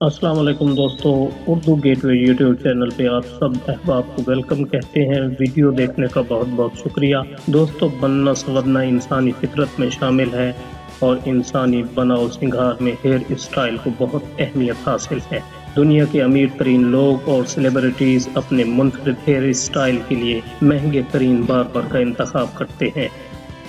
अस्सलाम वालेकुम दोस्तों, उर्दू गेटवे यूट्यूब चैनल पे आप सब अहबाब को वेलकम कहते हैं। वीडियो देखने का बहुत बहुत शुक्रिया। दोस्तों, बनना संवरना इंसानी फितरत में शामिल है और इंसानी बनाव सिंगार में हेयर स्टाइल को बहुत अहमियत हासिल है। दुनिया के अमीर तरीन लोग और सेलिब्रिटीज अपने मुनफरिद हेयर स्टाइल के लिए महंगे तरीन बार्बर का इंतखाब करते हैं।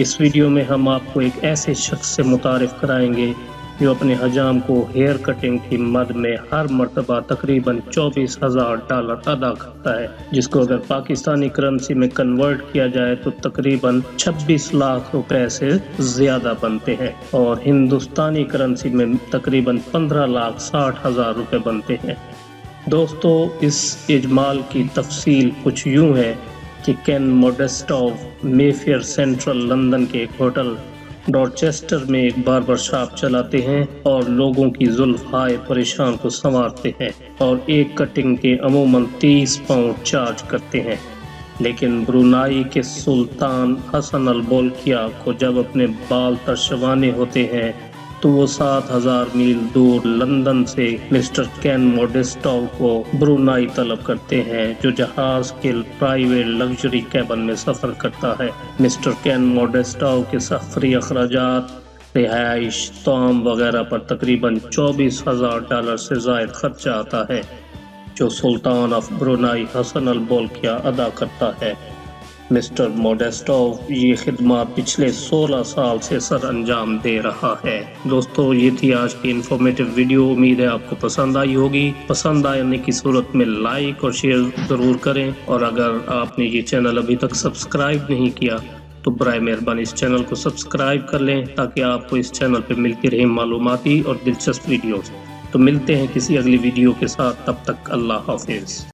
इस वीडियो में हम आपको एक ऐसे शख्स से मुतारिफ कराएंगे जो अपने हजाम को हेयर कटिंग की मद में हर मरतबा तकरीबन $24,000 अदा करता है, जिसको अगर पाकिस्तानी करेंसी में कन्वर्ट किया जाए तो तकरीबन 26 लाख रुपए से ज्यादा बनते हैं और हिंदुस्तानी करेंसी में तकरीबन 15,60,000 रुपए बनते हैं। दोस्तों, इस इजमाल की तफसील कुछ यूं है कि केन मोडेस्टोव मेफेयर सेंट्रल लंदन के एक होटल डॉर्चेस्टर में एक बार्बर शॉप चलाते हैं और लोगों की जुल्फ़ाए परेशान को संवारते हैं और एक कटिंग के अमूमन 30 पाउंड चार्ज करते हैं। लेकिन ब्रुनाई के सुल्तान हसन अल बोल्किया को जब अपने बाल तरशवाने होते हैं तो वो 7,000 मील दूर लंदन से मिस्टर केन मोडेस्टोव को ब्रुनाई तलब करते हैं, जो जहाज के प्राइवेट लग्जरी कैबिन में सफर करता है। मिस्टर केन मोडेस्टोव के सफरी अखराजात, रिहाइश, ताम वगैरह पर तकरीबन $24,000 से जायद खर्चा आता है, जो Sultan of Brunei Hassanal Bolkiah अदा करता है। मिस्टर मोडेस्टोव ये खिदमत पिछले 16 साल से सर अंजाम दे रहा है। दोस्तों, ये थी आज की इन्फॉर्मेटिव वीडियो। उम्मीद है आपको पसंद आई होगी। पसंद आने की सूरत में लाइक और शेयर ज़रूर करें और अगर आपने ये चैनल अभी तक सब्सक्राइब नहीं किया तो बराए मेहरबानी इस चैनल को सब्सक्राइब कर लें ताकि आपको इस चैनल पर मिलती रहे मालूमाती और दिलचस्प वीडियोज़। तो मिलते हैं किसी अगली वीडियो के साथ, तब तक अल्लाह हाफिज़।